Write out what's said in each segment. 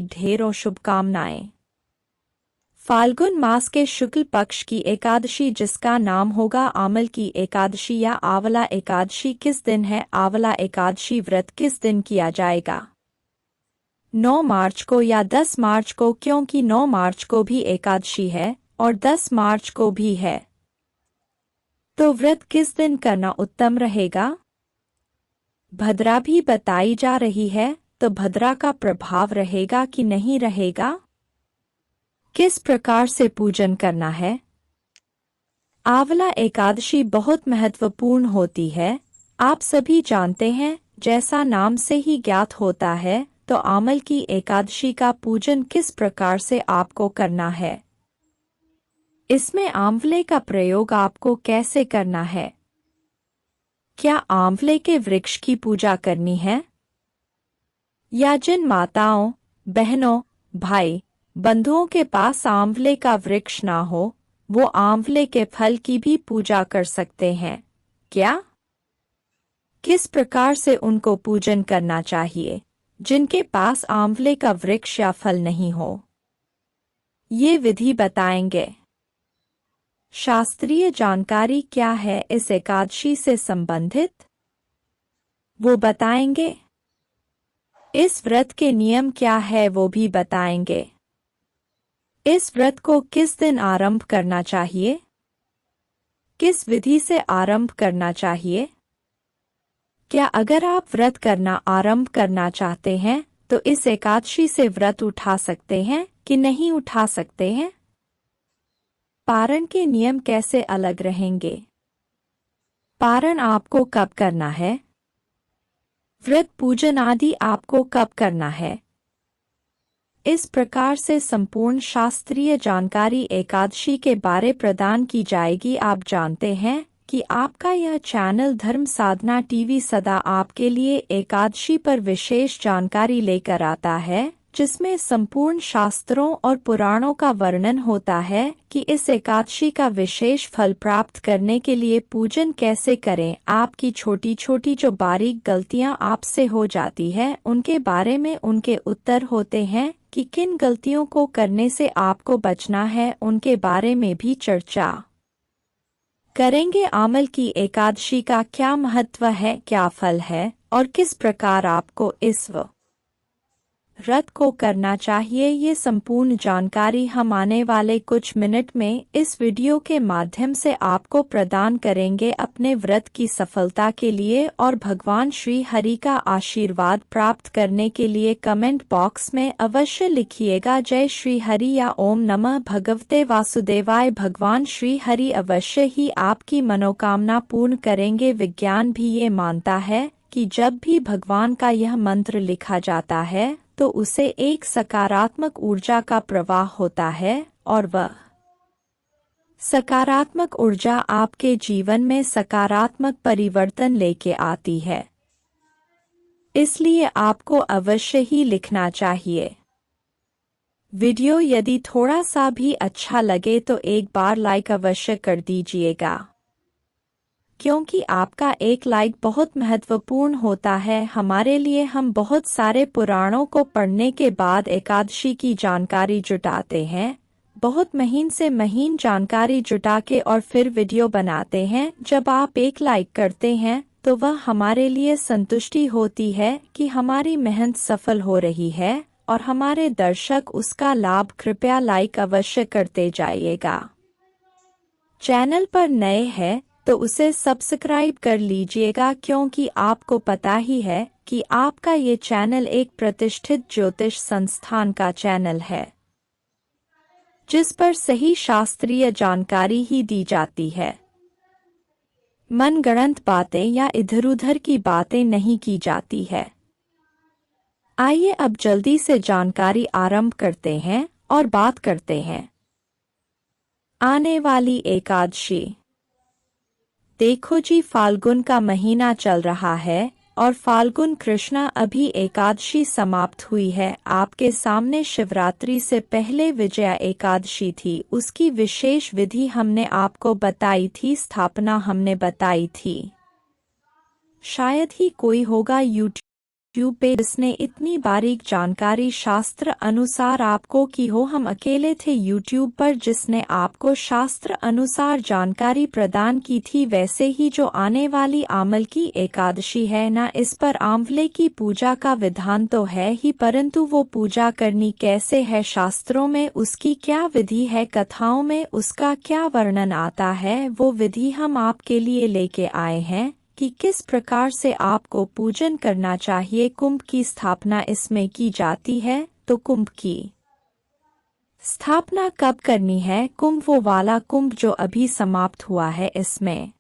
ढेरों शुभकामनाएं। फाल्गुन मास के शुक्ल पक्ष की एकादशी जिसका नाम होगा आमल की एकादशी या आंवला एकादशी किस दिन है? आंवला एकादशी व्रत किस दिन किया जाएगा? 9 मार्च को या 10 मार्च को, क्योंकि 9 मार्च को भी एकादशी है और 10 मार्च को भी है। तो व्रत किस दिन करना उत्तम रहेगा? भद्रा भी बताई जा रही है, तो भद्रा का प्रभाव रहेगा कि नहीं रहेगा? किस प्रकार से पूजन करना है? आंवला एकादशी बहुत महत्वपूर्ण होती है, आप सभी जानते हैं। जैसा नाम से ही ज्ञात होता है, तो आमल की एकादशी का पूजन किस प्रकार से आपको करना है? इसमें आंवले का प्रयोग आपको कैसे करना है? क्या आंवले के वृक्ष की पूजा करनी है? या जिन माताओं, बहनों, भाई, बंधुओं के पास आंवले का वृक्ष ना हो, वो आंवले के फल की भी पूजा कर सकते हैं क्या? किस प्रकार से उनको पूजन करना चाहिए जिनके पास आंवले का वृक्ष या फल नहीं हो? ये विधि बताएंगे। शास्त्रीय जानकारी क्या है इस एकादशी से संबंधित, वो बताएंगे। इस व्रत के नियम क्या है वो भी बताएंगे। इस व्रत को किस दिन आरंभ करना चाहिए? किस विधि से आरंभ करना चाहिए? क्या अगर आप व्रत करना आरंभ करना चाहते हैं तो इस एकादशी से व्रत उठा सकते हैं कि नहीं उठा सकते हैं? पारण के नियम कैसे अलग रहेंगे? पारण आपको कब करना है? व्रत पूजन आदि आपको कब करना है? इस प्रकार से संपूर्ण शास्त्रीय जानकारी एकादशी के बारे प्रदान की जाएगी। आप जानते हैं कि आपका यह चैनल धर्म साधना टीवी सदा आपके लिए एकादशी पर विशेष जानकारी लेकर आता है, जिसमें संपूर्ण शास्त्रों और पुराणों का वर्णन होता है कि इस एकादशी का विशेष फल प्राप्त करने के लिए पूजन कैसे करें। आपकी छोटी छोटी जो बारीक गलतियां आपसे हो जाती है, उनके बारे में उनके उत्तर होते हैं कि किन गलतियों को करने से आपको बचना है, उनके बारे में भी चर्चा करेंगे। आमल की एकादशी का क्या महत्व है, क्या फल है और किस प्रकार आपको इस व्रत को करना चाहिए, ये संपूर्ण जानकारी हम आने वाले कुछ मिनट में इस वीडियो के माध्यम से आपको प्रदान करेंगे। अपने व्रत की सफलता के लिए और भगवान श्री हरि का आशीर्वाद प्राप्त करने के लिए कमेंट बॉक्स में अवश्य लिखिएगा जय श्री हरि या ओम नमः भगवते वासुदेवाय। भगवान श्री हरि अवश्य ही आपकी मनोकामना पूर्ण करेंगे। विज्ञान भी ये मानता है कि जब भी भगवान का यह मंत्र लिखा जाता है तो उसे एक सकारात्मक ऊर्जा का प्रवाह होता है और वह सकारात्मक ऊर्जा आपके जीवन में सकारात्मक परिवर्तन लेके आती है। इसलिए आपको अवश्य ही लिखना चाहिए। वीडियो यदि थोड़ा सा भी अच्छा लगे तो एक बार लाइक अवश्य कर दीजिएगा, क्योंकि आपका एक लाइक बहुत महत्वपूर्ण होता है हमारे लिए। हम बहुत सारे पुराणों को पढ़ने के बाद एकादशी की जानकारी जुटाते हैं, बहुत महीन से महीन जानकारी जुटा के और फिर वीडियो बनाते हैं। जब आप एक लाइक करते हैं तो वह हमारे लिए संतुष्टि होती है कि हमारी मेहनत सफल हो रही है और हमारे दर्शक उसका लाभ। कृपया लाइक अवश्य करते जाइएगा। चैनल पर नए हैं तो उसे सब्सक्राइब कर लीजिएगा, क्योंकि आपको पता ही है कि आपका ये चैनल एक प्रतिष्ठित ज्योतिष संस्थान का चैनल है, जिस पर सही शास्त्रीय जानकारी ही दी जाती है। मनगढ़ंत बातें या इधर-उधर की बातें नहीं की जाती है। आइए अब जल्दी से जानकारी आरंभ करते हैं और बात करते हैं आने वाली एकादशी। देखो जी, फाल्गुन का महीना चल रहा है और फाल्गुन कृष्णा अभी एकादशी समाप्त हुई है। आपके सामने शिवरात्रि से पहले विजया एकादशी थी, उसकी विशेष विधि हमने आपको बताई थी, स्थापना हमने बताई थी। शायद ही कोई होगा यूट्यूब यूट्यूब पे जिसने इतनी बारीक जानकारी शास्त्र अनुसार आपको की हो। हम अकेले थे यूट्यूब पर जिसने आपको शास्त्र अनुसार जानकारी प्रदान की थी। वैसे ही जो आने वाली आमल की एकादशी है ना, इस पर आंवले की पूजा का विधान तो है ही, परंतु वो पूजा करनी कैसे है, शास्त्रों में उसकी क्या विधि है, कथाओं में उसका क्या वर्णन आता है, वो विधि हम आपके लिए लेके आए हैं कि किस प्रकार से आपको पूजन करना चाहिए। कुंभ की स्थापना इसमें की जाती है, तो कुंभ की स्थापना कब करनी है? कुंभ वो वाला कुंभ जो अभी समाप्त हुआ है, इसमें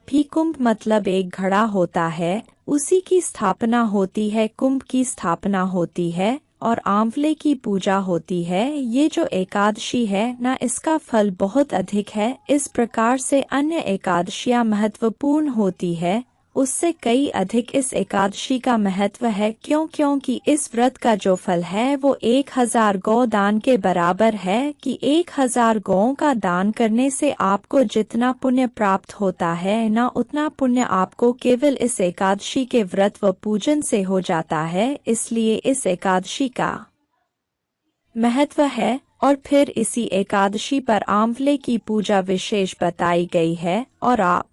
भी कुंभ मतलब एक घड़ा होता है, उसी की स्थापना होती है, कुंभ की स्थापना होती है और आंवले की पूजा होती है। ये जो एकादशी है ना, इसका फल बहुत अधिक है। इस प्रकार से अन्य एकादशियां महत्वपूर्ण होती है, उससे कई अधिक इस एकादशी का महत्व है। क्योंकि इस व्रत का जो फल है वो 1000 गौ दान के बराबर है कि 1000 गौओं का दान करने से आपको जितना पुण्य प्राप्त होता है ना, उतना पुण्य आपको केवल इस एकादशी के व्रत व पूजन से हो जाता है। इसलिए इस एकादशी का महत्व है। और फिर इसी एकादशी पर आंवले की पूजा विशेष बताई गई है। और आप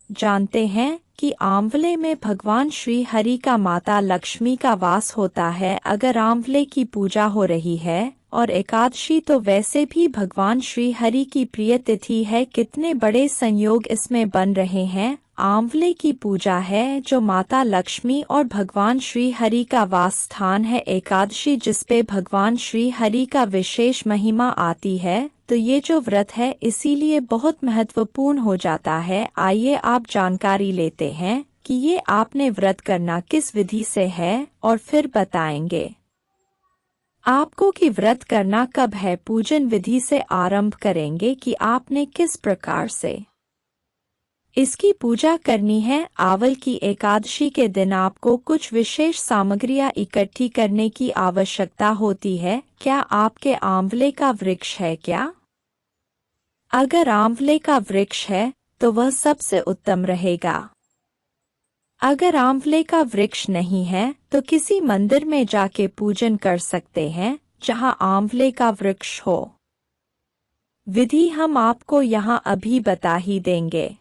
जानते हैं कि आंवले में भगवान श्री हरि का माता लक्ष्मी का वास होता है। अगर आंवले की पूजा हो रही है और एकादशी तो वैसे भी भगवान श्री हरि की प्रिय तिथि है, कितने बड़े संयोग इसमें बन रहे हैं। आंवले की पूजा है जो माता लक्ष्मी और भगवान श्री हरि का वास स्थान है। एकादशी जिसपे भगवान श्री हरि का विशेष महिमा आती है, तो ये जो व्रत है इसीलिए बहुत महत्वपूर्ण हो जाता है। आइए आप जानकारी लेते हैं कि ये आपने व्रत करना किस विधि से है और फिर बताएंगे आपको कि व्रत करना कब है। पूजन विधि से आरंभ करेंगे कि आपने किस प्रकार से इसकी पूजा करनी है। आंवल की एकादशी के दिन आपको कुछ विशेष सामग्रियां इकट्ठी करने की आवश्यकता होती है। क्या आपके आंवले का वृक्ष है क्या? अगर आंवले का वृक्ष है तो वह सबसे उत्तम रहेगा। अगर आंवले का वृक्ष नहीं है तो किसी मंदिर में जाके पूजन कर सकते हैं जहां आंवले का वृक्ष हो। विधि हम आपको यहां अभी बता ही देंगे।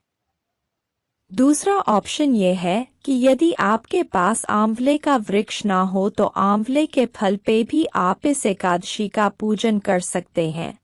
दूसरा ऑप्शन ये है कि यदि आपके पास आंवले का वृक्ष ना हो तो आंवले के फल पे भी आप इस एकादशी का पूजन कर सकते हैं।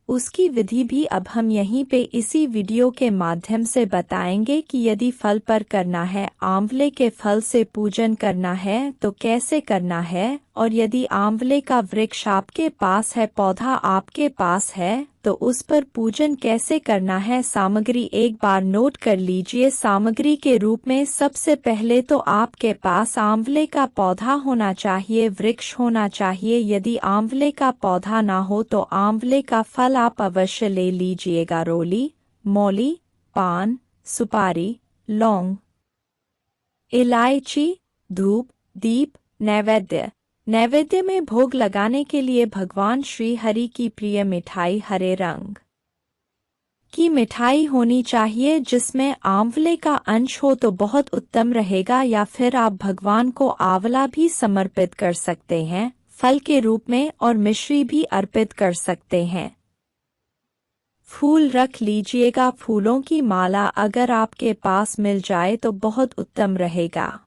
उसकी विधि भी अब हम यहीं पे इसी वीडियो के माध्यम से बताएंगे कि यदि फल पर करना है, आंवले के फल से पूजन करना है तो कैसे करना है। और यदि आंवले का वृक्ष आपके पास है, पौधा आपके पास है, तो उस पर पूजन कैसे करना है। सामग्री एक बार नोट कर लीजिए। सामग्री के रूप में सबसे पहले तो आपके पास आंवले का पौधा होना चाहिए, वृक्ष होना चाहिए। यदि आंवले का पौधा ना हो तो आंवले का फल आप अवश्य ले लीजिएगा। रोली, मौली, पान, सुपारी, लौंग, इलायची, धूप, दीप, नैवेद्य। नैवेद्य में भोग लगाने के लिए भगवान श्री हरि की प्रिय मिठाई हरे रंग की मिठाई होनी चाहिए जिसमें आंवले का अंश हो तो बहुत उत्तम रहेगा। या फिर आप भगवान को आंवला भी समर्पित कर सकते हैं फल के रूप में और मिश्री भी अर्पित कर सकते हैं। फूल रख लीजिएगा। फूलों की माला अगर आपके पास मिल जाए तो बहुत उत्तम रहेगा।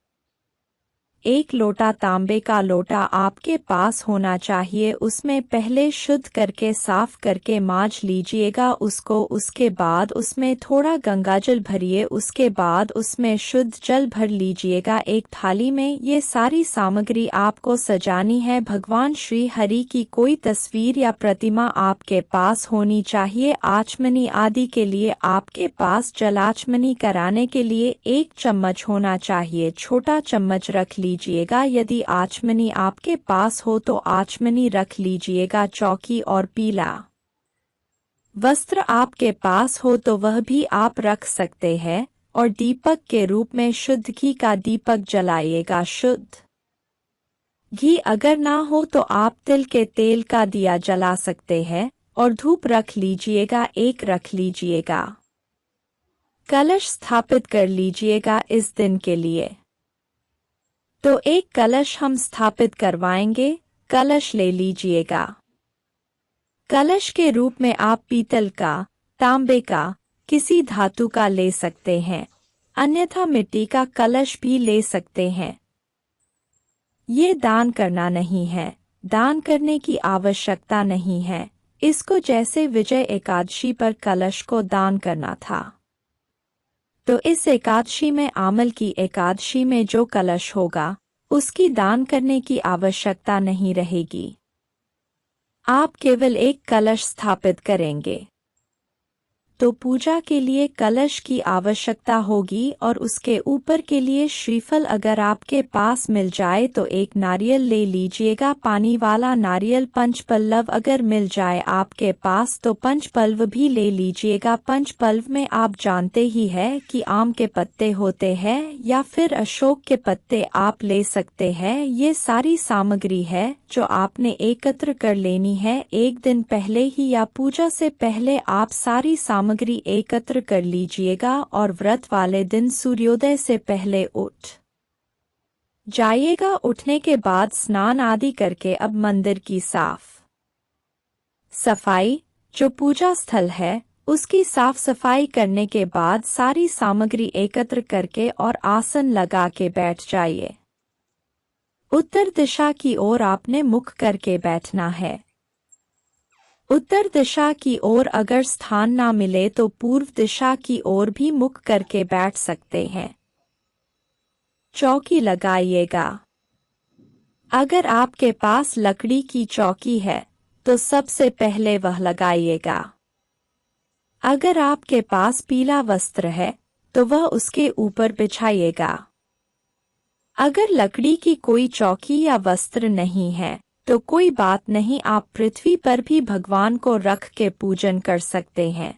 एक लोटा तांबे का लोटा आपके पास होना चाहिए। उसमें पहले शुद्ध करके साफ करके मांज लीजिएगा उसको। उसके बाद उसमें थोड़ा गंगाजल भरिए। उसके बाद उसमें शुद्ध जल भर लीजिएगा। एक थाली में ये सारी सामग्री आपको सजानी है। भगवान श्री हरि की कोई तस्वीर या प्रतिमा आपके पास होनी चाहिए। आचमनी आदि के लिए आपके पास जलाचमनी कराने के लिए 1 चम्मच होना चाहिए। छोटा चम्मच रख लीजिएगा। यदि आचमनी आपके पास हो तो आचमनी रख लीजिएगा। चौकी और पीला वस्त्र आपके पास हो तो वह भी आप रख सकते हैं। और दीपक के रूप में शुद्ध घी का दीपक जलाइएगा। शुद्ध घी अगर ना हो तो आप तिल के तेल का दिया जला सकते हैं। और धूप रख लीजिएगा, 1 रख लीजिएगा। कलश स्थापित कर लीजिएगा इस दिन के लिए। तो एक कलश हम स्थापित करवाएंगे। कलश ले लीजिएगा। कलश के रूप में आप पीतल का, तांबे का, किसी धातु का ले सकते हैं, अन्यथा मिट्टी का कलश भी ले सकते हैं। ये दान करना नहीं है, दान करने की आवश्यकता नहीं है। इसको जैसे विजय एकादशी पर कलश को दान करना था, तो इस एकादशी में आमल की एकादशी में जो कलश होगा उसकी दान करने की आवश्यकता नहीं रहेगी। आप केवल एक कलश स्थापित करेंगे। तो पूजा के लिए कलश की आवश्यकता होगी और उसके ऊपर के लिए श्रीफल अगर आपके पास मिल जाए तो एक नारियल ले लीजिएगा, पानी वाला नारियल। पंचपल्लव अगर मिल जाए आपके पास तो पंचपल्व भी ले लीजिएगा। पंचपल्व में आप जानते ही है कि आम के पत्ते होते हैं या फिर अशोक के पत्ते आप ले सकते हैं। ये सारी सामग्री है जो आपने एकत्र कर लेनी है। एक दिन पहले ही या पूजा से पहले आप सारी सामग्री एकत्र कर लीजिएगा और व्रत वाले दिन सूर्योदय से पहले उठ जाइएगा। उठने के बाद स्नान आदि करके अब मंदिर की साफ सफाई, जो पूजा स्थल है उसकी साफ सफाई करने के बाद सारी सामग्री एकत्र करके और आसन लगा के बैठ जाइए। उत्तर दिशा की ओर आपने मुख करके बैठना है। उत्तर दिशा की ओर अगर स्थान ना मिले तो पूर्व दिशा की ओर भी मुख करके बैठ सकते हैं। चौकी लगाइएगा। अगर आपके पास लकड़ी की चौकी है तो सबसे पहले वह लगाइएगा। अगर आपके पास पीला वस्त्र है तो वह उसके ऊपर बिछाइएगा। अगर लकड़ी की कोई चौकी या वस्त्र नहीं है तो कोई बात नहीं, आप पृथ्वी पर भी भगवान को रख के पूजन कर सकते हैं।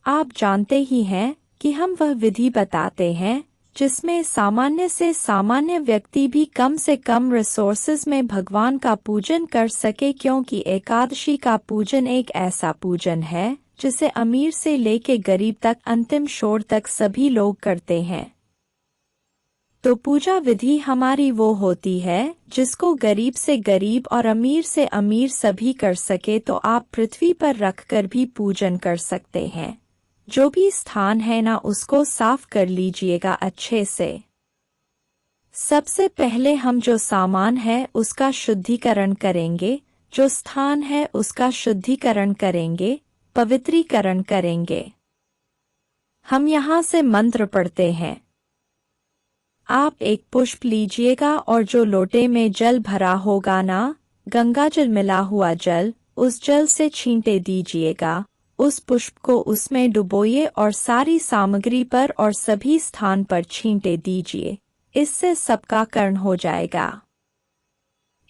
आप जानते ही हैं कि हम वह विधि बताते हैं जिसमें सामान्य से सामान्य व्यक्ति भी कम से कम रिसोर्सेज में भगवान का पूजन कर सके, क्योंकि एकादशी का पूजन एक ऐसा पूजन है जिसे अमीर से लेके गरीब तक, अंतिम छोर तक सभी लोग करते हैं। तो पूजा विधि हमारी वो होती है जिसको गरीब से गरीब और अमीर से अमीर सभी कर सके। तो आप पृथ्वी पर रखकर भी पूजन कर सकते हैं। जो भी स्थान है ना उसको साफ कर लीजिएगा अच्छे से। सबसे पहले हम जो सामान है उसका शुद्धिकरण करेंगे, जो स्थान है उसका शुद्धिकरण करेंगे, पवित्रीकरण करेंगे। हम यहाँ से मंत्र पढ़ते हैं। आप एक पुष्प लीजिएगा और जो लोटे में जल भरा होगा ना, गंगा जल मिला हुआ जल, उस जल से छींटे दीजिएगा। उस पुष्प को उसमें डुबोइए और सारी सामग्री पर और सभी स्थान पर छींटे दीजिए। इससे सबका कर्ण हो जाएगा।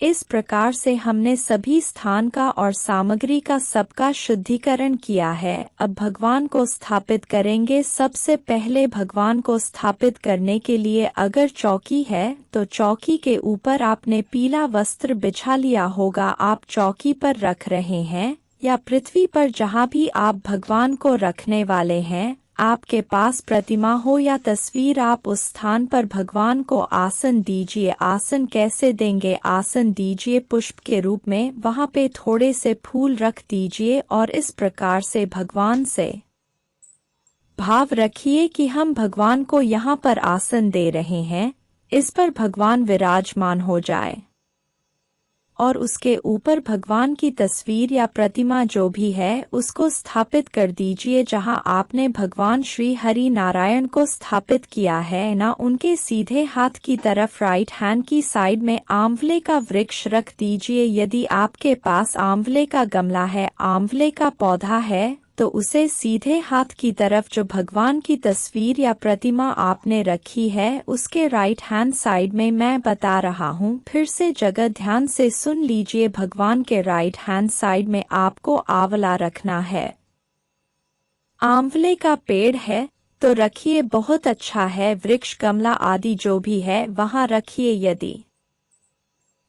इस प्रकार से हमने सभी स्थान का और सामग्री का सबका शुद्धिकरण किया है। अब भगवान को स्थापित करेंगे। सबसे पहले भगवान को स्थापित करने के लिए अगर चौकी है तो चौकी के ऊपर आपने पीला वस्त्र बिछा लिया होगा। आप चौकी पर रख रहे हैं या पृथ्वी पर जहाँ भी आप भगवान को रखने वाले हैं, आपके पास प्रतिमा हो या तस्वीर, आप उस स्थान पर भगवान को आसन दीजिए। आसन कैसे देंगे? आसन दीजिए पुष्प के रूप में, वहाँ पे थोड़े से फूल रख दीजिए और इस प्रकार से भगवान से भाव रखिए कि हम भगवान को यहाँ पर आसन दे रहे हैं, इस पर भगवान विराजमान हो जाए और उसके ऊपर भगवान की तस्वीर या प्रतिमा जो भी है उसको स्थापित कर दीजिए। जहां आपने भगवान श्री हरि नारायण को स्थापित किया है ना, उनके सीधे हाथ की तरफ राइट हैंड की साइड में आंवले का वृक्ष रख दीजिए। यदि आपके पास आंवले का गमला है, आंवले का पौधा है, तो उसे सीधे हाथ की तरफ जो भगवान की तस्वीर या प्रतिमा आपने रखी है उसके राइट हैंड साइड में मैं बता रहा हूँ, फिर से जगह ध्यान से सुन लीजिए। भगवान के राइट हैंड साइड में आपको आंवला रखना है। आंवले का पेड़ है तो रखिए, बहुत अच्छा है। वृक्ष, गमला आदि जो भी है वहाँ रखिए। यदि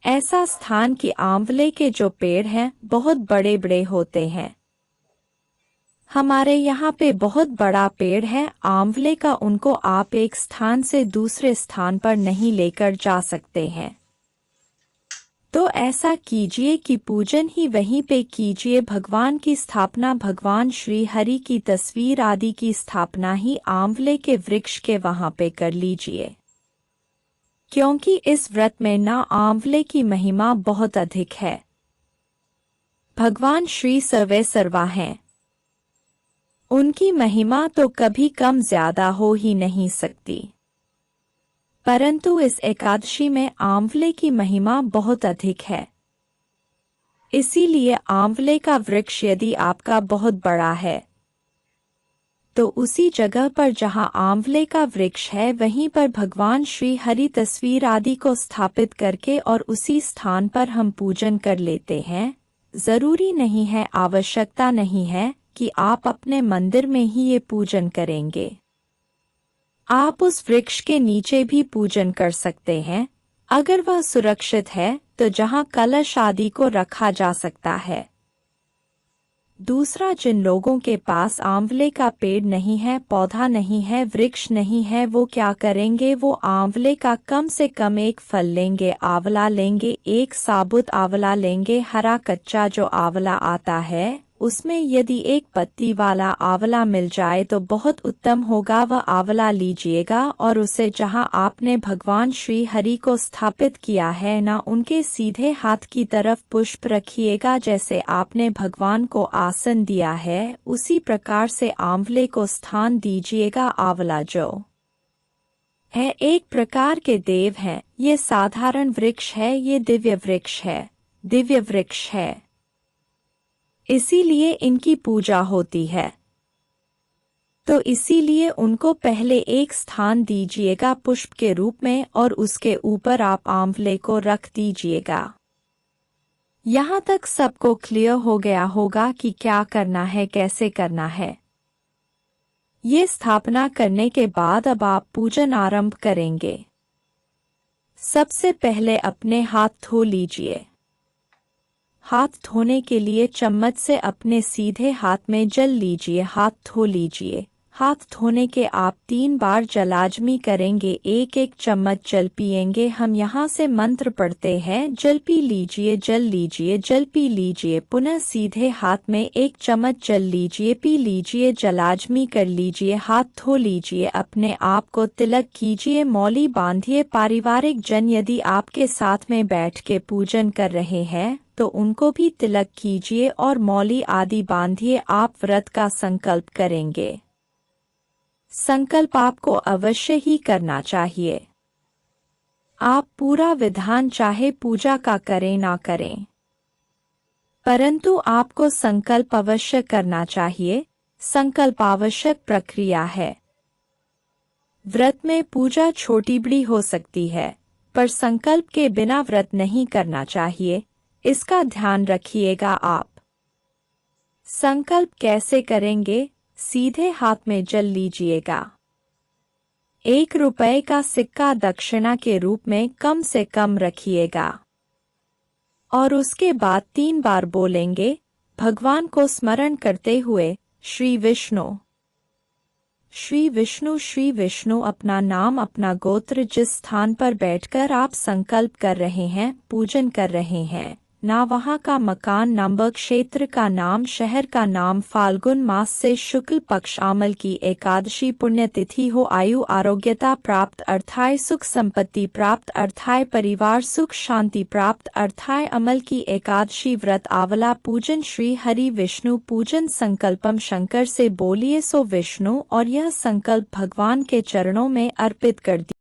ऐसा स्थान कि आंवले के जो पेड़ हैं बहुत बड़े बड़े होते हैं, हमारे यहाँ पे बहुत बड़ा पेड़ है आंवले का, उनको आप एक स्थान से दूसरे स्थान पर नहीं लेकर जा सकते हैं। तो ऐसा कीजिए कि पूजन ही वहीं पे कीजिए, भगवान की स्थापना, भगवान श्री हरि की तस्वीर आदि की स्थापना ही आंवले के वृक्ष के वहां पे कर लीजिए, क्योंकि इस व्रत में ना आंवले की महिमा बहुत अधिक है। भगवान श्री सर्वे सर्वा हैं, उनकी महिमा तो कभी कम ज्यादा हो ही नहीं सकती, परंतु इस एकादशी में आंवले की महिमा बहुत अधिक है। इसीलिए आंवले का वृक्ष यदि आपका बहुत बड़ा है तो उसी जगह पर जहां आंवले का वृक्ष है वहीं पर भगवान श्री हरि तस्वीर आदि को स्थापित करके और उसी स्थान पर हम पूजन कर लेते हैं। जरूरी नहीं है, आवश्यकता नहीं है कि आप अपने मंदिर में ही ये पूजन करेंगे। आप उस वृक्ष के नीचे भी पूजन कर सकते हैं, अगर वह सुरक्षित है तो जहां कलश आदि को रखा जा सकता है। दूसरा, जिन लोगों के पास आंवले का पेड़ नहीं है, पौधा नहीं है, वृक्ष नहीं है, वो क्या करेंगे, वो आंवले का कम से कम एक फल लेंगे, आंवला लेंगे, एक साबुत आंवला लेंगे, हरा कच्चा जो आंवला आता है उसमें यदि एक पत्ती वाला आंवला मिल जाए तो बहुत उत्तम होगा, वह आंवला लीजिएगा और उसे जहां आपने भगवान श्री हरि को स्थापित किया है ना, उनके सीधे हाथ की तरफ पुष्प रखिएगा। जैसे आपने भगवान को आसन दिया है उसी प्रकार से आंवले को स्थान दीजिएगा। आंवला जो है एक प्रकार के देव हैं, ये साधारण वृक्ष है, ये दिव्य वृक्ष है, दिव्य वृक्ष है, इसीलिए इनकी पूजा होती है। तो इसीलिए उनको पहले एक स्थान दीजिएगा पुष्प के रूप में और उसके ऊपर आप आंवले को रख दीजिएगा। यहाँ तक सबको क्लियर हो गया होगा कि क्या करना है, कैसे करना है। ये स्थापना करने के बाद अब आप पूजन आरंभ करेंगे। सबसे पहले अपने हाथ धो लीजिए। हाथ धोने के लिए चम्मच से अपने सीधे हाथ में जल लीजिए, हाथ धो लीजिए। हाथ धोने के आप 3 बार जलाजमी करेंगे, एक एक चम्मच जल पिएंगे। हम यहाँ से मंत्र पढ़ते हैं, जल पी लीजिए, जल लीजिए, जल पी लीजिए। पुनः सीधे हाथ में एक चम्मच जल लीजिए, पी लीजिए, जलाजमी कर लीजिए, हाथ धो लीजिए, अपने आप को तिलक कीजिए, मौली बांधिए। पारिवारिक जन यदि आपके साथ में बैठ के पूजन कर रहे हैं तो उनको भी तिलक कीजिए और मौली आदि बांधिए। आप व्रत का संकल्प करेंगे। संकल्प आपको अवश्य ही करना चाहिए। आप पूरा विधान चाहे पूजा का करें ना करें, परंतु आपको संकल्प अवश्य करना चाहिए। संकल्प आवश्यक प्रक्रिया है। व्रत में पूजा छोटी बड़ी हो सकती है, पर संकल्प के बिना व्रत नहीं करना चाहिए, इसका ध्यान रखिएगा। आप संकल्प कैसे करेंगे? सीधे हाथ में जल लीजिएगा। 1 रुपए का सिक्का दक्षिणा के रूप में कम से कम रखिएगा और उसके बाद 3 बार बोलेंगे, भगवान को स्मरण करते हुए, श्री विष्णु, श्री विष्णु, श्री विष्णु। अपना नाम, अपना गोत्र, जिस स्थान पर बैठकर आप संकल्प कर रहे हैं, पूजन कर रहे हैं, ना वहाँ का मकान नंबर, क्षेत्र का नाम, शहर का नाम, फाल्गुन मास से शुक्ल पक्ष अमल की एकादशी पुण्यतिथि हो, आयु आरोग्यता प्राप्त अर्थाय सुख संपत्ति प्राप्त अर्थाय परिवार सुख शांति प्राप्त अर्थाय अमल की एकादशी व्रत आंवला पूजन श्री हरि विष्णु पूजन संकल्पम शंकर से बोलिए सो विष्णु और यह संकल्प भगवान के चरणों में अर्पित कर दिया।